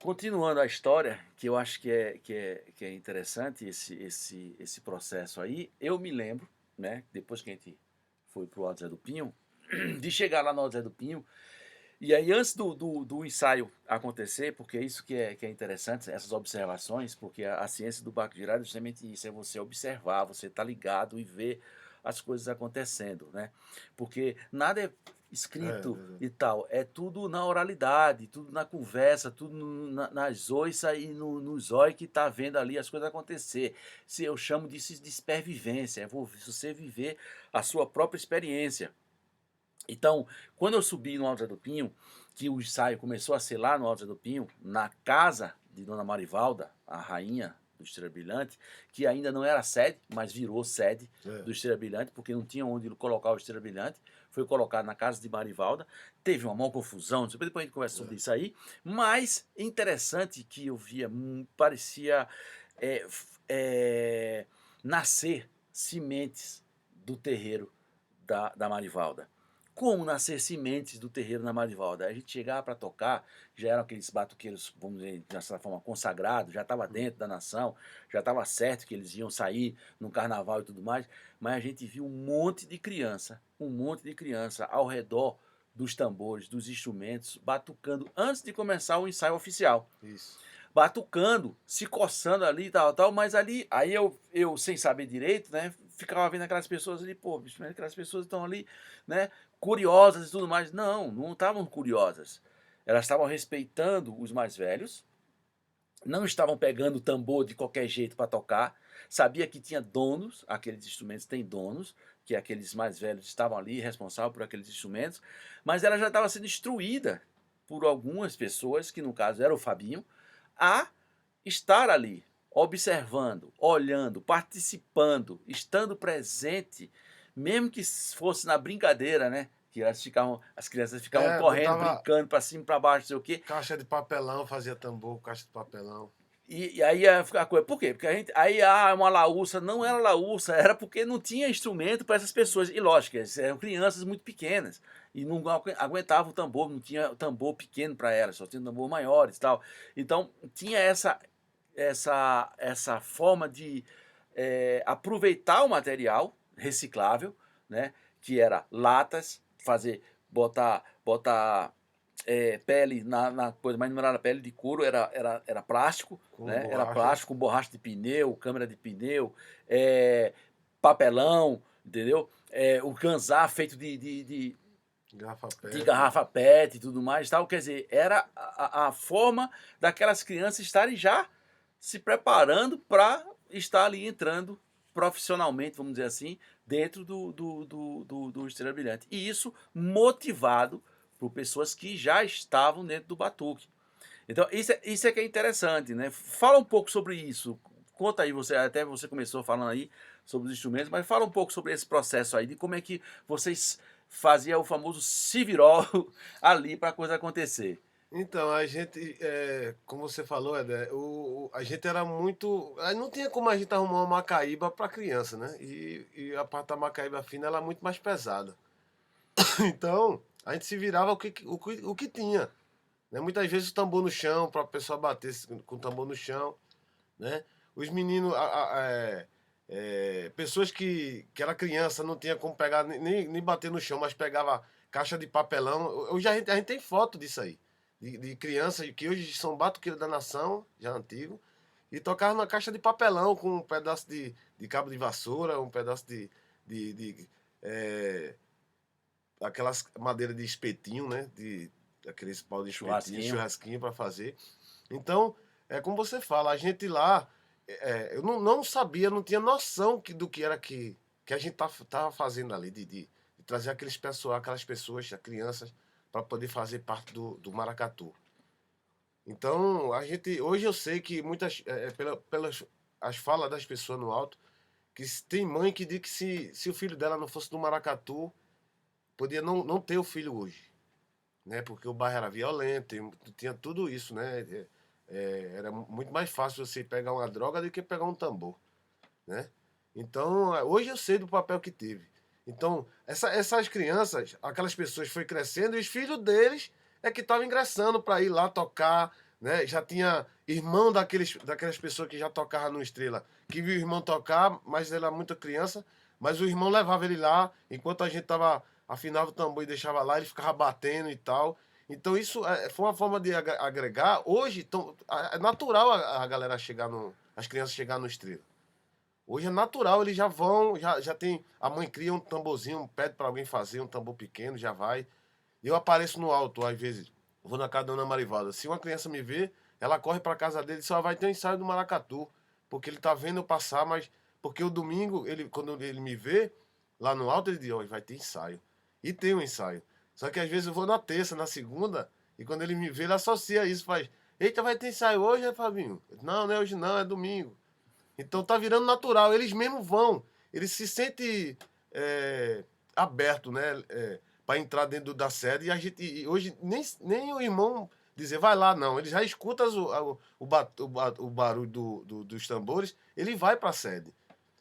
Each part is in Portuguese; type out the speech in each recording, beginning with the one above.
continuando a história, que eu acho que é interessante esse processo aí, eu me lembro, né, depois que a gente foi para o Alto Zé do Pinho, de chegar lá no Alto Zé do Pinho, e aí antes do ensaio acontecer, porque é isso que é interessante, essas observações, porque a ciência do barco girado é justamente isso, é você observar, você estar ligado e ver as coisas acontecendo, né? Porque nada é É, escrito verdade. e tal, é tudo na oralidade, tudo na conversa, tudo nas oiças e no zóio que tá vendo ali as coisas acontecer. Se eu chamo disso de espervivência, é você viver a sua própria experiência. Então, quando eu subi no Alto Zé do Pinho, que o ensaio começou a ser lá no Alto Zé do Pinho, na casa de Dona Marivalda, a rainha do Estrela Brilhante, que ainda não era sede, mas virou sede É, do Estrela Brilhante, porque não tinha onde colocar o Estrela Brilhante, foi colocado na casa de Marivalda, teve uma maior confusão, depois a gente conversa sobre é. isso aí, mas interessante que eu via, parecia é, nascer sementes do terreiro da Marivalda. Como nascer sementes do terreiro na Marivalda? A gente chegava para tocar, já eram aqueles batuqueiros, vamos dizer, de certa forma, consagrados, já estava Hum. dentro da nação, já estava certo que eles iam sair no carnaval e tudo mais, mas a gente viu um monte de criança ao redor dos tambores, dos instrumentos, batucando antes de começar o ensaio oficial, Isso. batucando, se coçando ali e tal, mas ali, aí eu sem saber direito, né, ficava vendo aquelas pessoas ali, pô, bicho, mas aquelas pessoas estão ali, né, curiosas e tudo mais. Não, não estavam curiosas. Elas estavam respeitando os mais velhos, não estavam pegando o tambor de qualquer jeito para tocar, sabia que tinha donos, aqueles instrumentos têm donos, que aqueles mais velhos estavam ali responsáveis por aqueles instrumentos, mas ela já estava sendo instruída por algumas pessoas, que no caso era o Fabinho, a estar ali, observando, olhando, participando, estando presente, mesmo que fosse na brincadeira, né? Que as crianças ficavam É, correndo, botava brincando para cima, para baixo, não sei o quê. caixa de papelão, fazia tambor, caixa de papelão. E aí a coisa, por quê? Porque a gente, aí uma laúça, não era laúça, era porque não tinha instrumento para essas pessoas. E lógico, eles eram crianças muito pequenas e não aguentavam o tambor, não tinha tambor pequeno para elas, só tinha tambor maiores e tal. Então tinha essa forma de aproveitar o material reciclável, né? Que era latas, botar pele na coisa, mas não era pele de couro, era plástico, Com né? Era borracha, plástico, com borracha de pneu, câmera de pneu, é, papelão, entendeu? O ganzá feito garrafa de PET. garrafa PET e tudo mais, tal. Quer dizer, era a forma daquelas crianças estarem já se preparando para estar ali entrando profissionalmente, vamos dizer assim, dentro do Estrela Brilhante. E isso motivado por pessoas que já estavam dentro do batuque. Então, isso é que é interessante, né? Fala um pouco sobre isso. Conta aí, até você começou falando aí sobre os instrumentos, mas fala um pouco sobre esse processo aí, de como é que vocês faziam o famoso se virou ali para a coisa acontecer. Então, a gente, como você falou, Eder, a gente era muito. Aí não tinha como a gente arrumar uma macaíba para criança, né? E a parte da macaíba fina ela é muito mais pesada. Então, a gente se virava o que tinha. Né? Muitas vezes o tambor no chão, para a pessoa bater com o tambor no chão. Né? Os meninos, pessoas que era criança, não tinha como pegar, nem bater no chão, mas pegava caixa de papelão. Hoje a gente tem foto disso aí, de crianças que hoje são batuqueiros da nação, já antigo, e tocavam na caixa de papelão com um pedaço de cabo de vassoura, um pedaço de aquelas madeira de espetinho, né? Aqueles pau de espetinho, Churrasquinho. churrasquinho para fazer. Então, é como você fala, a gente lá, eu não sabia, não tinha noção do que era que a gente tava fazendo ali, de trazer aquelas pessoas, as crianças, para poder fazer parte do maracatu. Então, hoje eu sei que pelas as falas das pessoas no alto, que tem mãe que diz que se o filho dela não fosse do maracatu, podia não ter o filho hoje, né? Porque o bairro era violento, tinha tudo isso, né? Era muito mais fácil você pegar uma droga do que pegar um tambor, né? Então, hoje eu sei do papel que teve. Então, essas crianças, aquelas pessoas foi crescendo e os filhos deles é que estavam ingressando para ir lá tocar, né? Já tinha irmão daquelas pessoas que já tocavam no Estrela, que viu o irmão tocar, mas ele era muito criança, mas o irmão levava ele lá, enquanto a gente tava afinava o tambor e deixava lá, ele ficava batendo e tal. Então isso foi uma forma de agregar. Hoje é natural a galera chegar as crianças chegar no Estrela. Hoje é natural, eles já vão, já tem, a mãe cria um tamborzinho, pede para alguém fazer um tambor pequeno, já vai. Eu apareço no alto, às vezes, vou na casa da Ana Marivalda. Se uma criança me vê, ela corre para casa dele e só vai ter um ensaio do maracatu, porque ele tá vendo eu passar, mas porque o domingo, quando ele me vê lá no alto, ele diz, ó, vai ter ensaio. E tem um ensaio. Só que às vezes eu vou na terça, na segunda, e quando ele me vê, ele associa isso, faz, eita, vai ter ensaio hoje, né, Fabinho? Não, não é hoje não, é domingo. Então tá virando natural, eles mesmo vão, eles se sentem aberto, né, para entrar dentro da sede, e a gente e hoje nem o irmão dizer vai lá não, ele já escuta o barulho dos tambores, ele vai para a sede.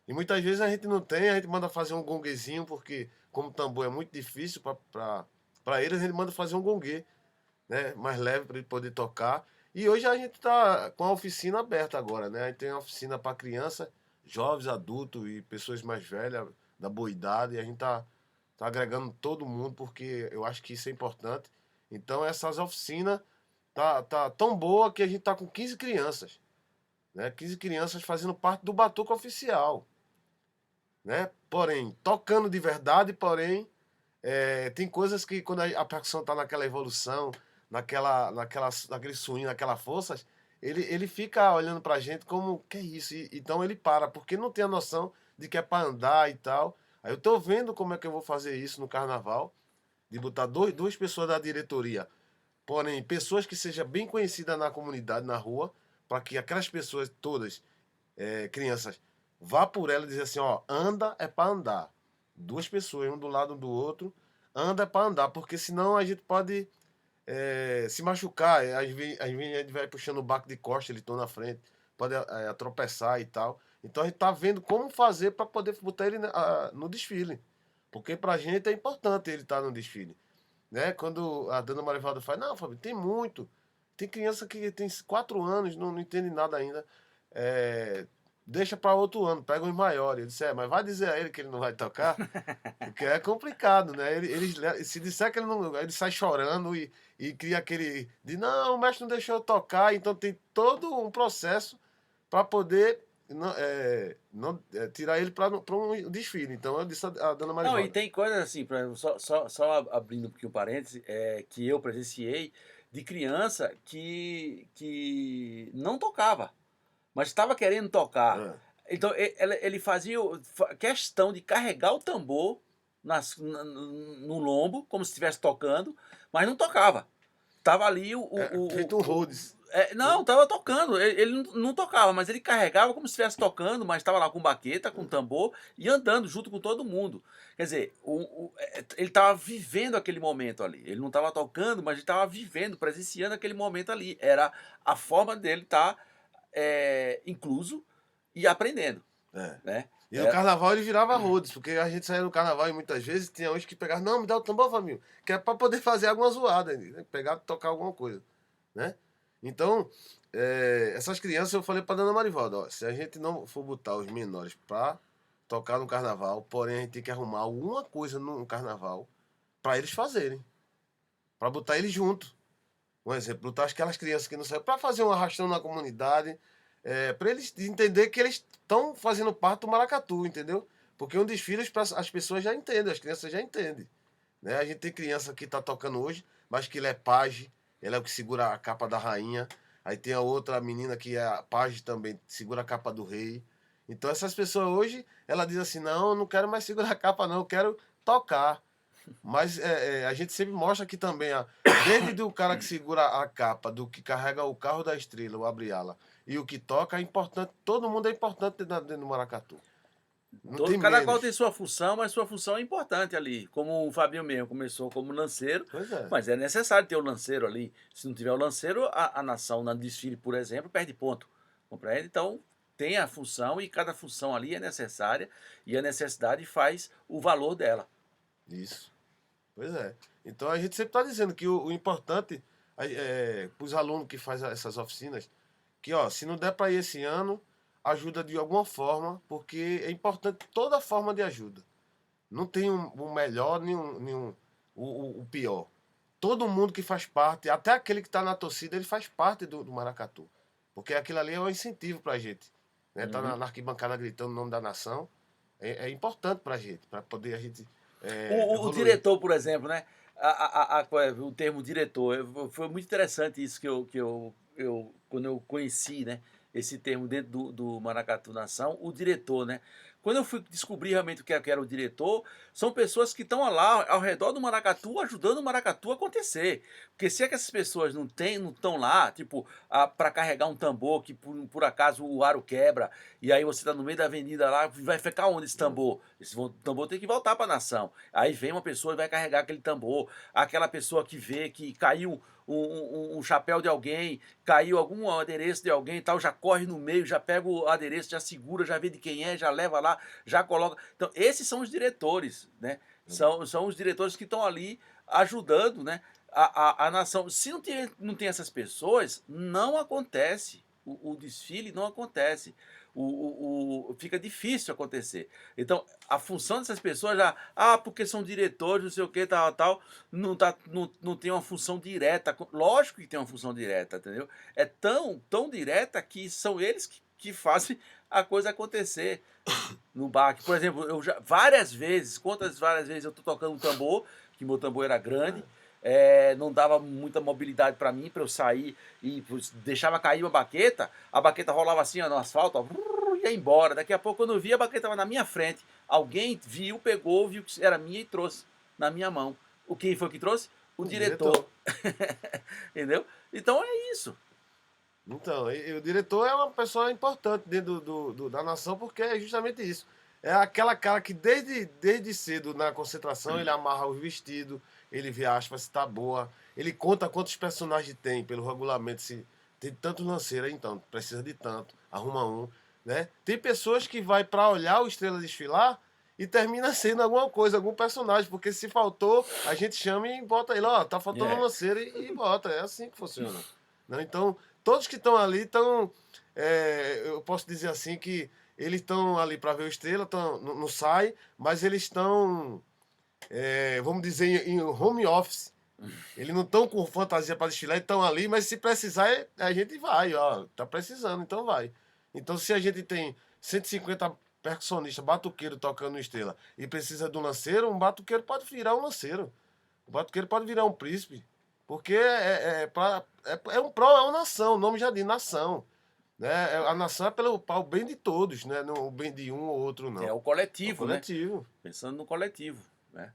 E muitas vezes a gente não tem, a gente manda fazer um gonguezinho, porque como o tambor é muito difícil para eles, a gente manda fazer um gongue, né, mais leve para ele poder tocar. E hoje a gente está com a oficina aberta agora, né? A gente tem uma oficina para criança, jovens, adultos e pessoas mais velhas, da boa idade, e a gente tá agregando todo mundo, porque eu acho que isso é importante. Então essas oficinas tá tão boa que a gente tá com 15 crianças, né? 15 crianças fazendo parte do Batuque Oficial, né? Porém, tocando de verdade, porém, tem coisas que quando a percussão tá naquela evolução, naquele swing, naquela força, ele fica olhando pra gente como, que é isso? Então ele para, porque não tem a noção de que é pra andar e tal. Aí eu tô vendo como é que eu vou fazer isso no carnaval, de botar duas pessoas da diretoria, porém, pessoas que sejam bem conhecidas na comunidade, na rua, para que aquelas pessoas todas, crianças, vá por ela e dizer assim, ó, anda é para andar. Duas pessoas, um do lado do outro, anda é para andar, porque senão a gente pode se machucar. Às vezes a gente vai puxando o baco de costa, eles estão na frente, pode tropeçar e tal. Então a gente tá vendo como fazer para poder botar ele no desfile. Porque pra gente é importante ele estar no desfile, né? Quando a dona Marivalda fala, não, Fábio, tem muito. Tem criança que tem 4 anos, não entende nada ainda. É, deixa para outro ano, pega os maiores. Eu disse, mas vai dizer a ele que ele não vai tocar, porque é complicado, né? Se disser que ele não, ele sai chorando e cria aquele de não, o mestre não deixou eu tocar, então tem todo um processo para poder tirar ele para um desfile. Então eu disse a dona Não, e Marivalda. tem coisas assim, por exemplo, só abrindo um pouquinho o parênteses, que eu presenciei de criança que não tocava, mas estava querendo tocar. Ah, Então ele fazia questão de carregar o tambor no lombo, como se estivesse tocando, mas não tocava. Tava ali feito um Rhodes. não, tava tocando. Ele não tocava, mas ele carregava como se estivesse tocando, mas estava lá com baqueta, com tambor e andando junto com todo mundo. Quer dizer, ele estava vivendo aquele momento ali. Ele não estava tocando, mas ele estava vivendo, presenciando aquele momento ali. Era a forma dele estar incluso e aprendendo, É. né? E no carnaval ele virava Rhodes, porque a gente saía no carnaval e muitas vezes tinha uns que pegavam, não, me dá o tambor, família, que é para poder fazer alguma zoada, né? Pegar, tocar alguma coisa, né? Então, essas crianças eu falei para dona Marivalda, ó, se a gente não for botar os menores para tocar no carnaval, porém a gente tem que arrumar alguma coisa no carnaval para eles fazerem, para botar eles junto. Um exemplo, botar aquelas crianças que não sabem, para fazer um arrastão na comunidade, para eles entender que eles estão fazendo parte do maracatu, entendeu? Porque um desfile as pessoas já entendem, as crianças já entendem. Né? A gente tem criança que está tocando hoje, mas que ele é paje, ele é o que segura a capa da rainha. Aí tem a outra menina que é a paje também, segura a capa do rei. Então essas pessoas hoje, ela diz assim, não, eu não quero mais segurar a capa não, eu quero tocar. Mas a gente sempre mostra que também, desde o cara que segura a capa, do que carrega o carro da estrela, o abre-ala, e o que toca, é importante, todo mundo é importante dentro do maracatu. Não tem Cada qual tem menos. sua função, mas sua função é importante ali. Como o Fabinho mesmo começou como lanceiro, Pois é. mas é necessário ter o lanceiro ali. Se não tiver o lanceiro, a nação na desfile, por exemplo, perde ponto. Compreende? Então, tem a função e cada função ali é necessária e a necessidade faz o valor dela. Isso. Pois é. Então a gente sempre está dizendo que o importante, para os alunos que fazem essas oficinas, que ó, se não der para ir esse ano, ajuda de alguma forma, porque é importante toda forma de ajuda. Não tem um melhor nem o pior. Todo mundo que faz parte, até aquele que está na torcida, ele faz parte do Maracatu. Porque aquilo ali é um incentivo para a gente. Né? Tá Uhum. na arquibancada gritando o nome da nação. É importante para a gente, para poder a gente O evoluir. diretor, por exemplo, né? Qual é, o termo diretor, foi muito interessante isso quando eu conheci, né? Esse termo dentro do Maracatu Nação, o diretor, né? Quando eu fui descobrir realmente o que era o diretor, são pessoas que estão lá ao redor do Maracatu, ajudando o Maracatu a acontecer. Porque se é que essas pessoas não estão lá, tipo, para carregar um tambor que por acaso o aro quebra, e aí você está no meio da avenida lá, vai ficar onde esse Hum. tambor? Tambor tem que voltar para a nação. Aí vem uma pessoa e vai carregar aquele tambor. Aquela pessoa que vê que caiu um chapéu de alguém, caiu algum adereço de alguém e tal, já corre no meio, já pega o adereço, já segura, já vê de quem é, já leva lá, já coloca. Então, esses são os diretores, né? São os diretores que estão ali ajudando, né? A nação. Se não tem essas pessoas, não acontece. O desfile não acontece. Fica difícil acontecer. Então, a função dessas pessoas já, porque são diretores, não sei o que, tal, não tem uma função direta. Lógico que tem uma função direta, entendeu? É tão direta que são eles que fazem a coisa acontecer no baque. Por exemplo, eu já várias vezes, quantas várias vezes eu tô tocando um tambor, que meu tambor era grande, não dava muita mobilidade para mim, para eu sair e deixava cair uma baqueta, a baqueta rolava assim ó, no asfalto, ó, ia embora. Daqui a pouco, quando eu vi, a baqueta estava na minha frente. Alguém viu, pegou, viu que era minha e trouxe na minha mão. O quem foi que trouxe? O O diretor. diretor. Entendeu? Então é isso. Então, e o diretor é uma pessoa importante dentro da nação, porque é justamente isso. É aquela cara que desde cedo na concentração ele amarra os vestidos, ele vê a aspa se tá boa, ele conta quantos personagens tem pelo regulamento, se tem tanto lanceiro, então precisa de tanto, arruma um, né? Tem pessoas que vai para olhar o Estrela desfilar e termina sendo alguma coisa, algum personagem, porque se faltou, a gente chama e bota ele, ó, tá faltando um É. lanceiro e bota, é assim que funciona. Né? Então, todos que estão ali estão, eu posso dizer assim que eles estão ali para ver o Estrela, não sai, mas eles estão, vamos dizer, em home office. Eles não estão com fantasia para desfilar, estão ali, mas se precisar, a gente vai, ó, tá precisando, então vai. Então, se a gente tem 150 percussionistas, batuqueiro tocando no Estrela, e precisa de um lanceiro, um batuqueiro pode virar um lanceiro. O batuqueiro pode virar um príncipe. Porque é um pró, é uma nação, o nome já diz nação. Né? A nação é para o bem de todos, né? Não o bem de um ou outro, É não. o É o coletivo, né? coletivo. Pensando no coletivo, né?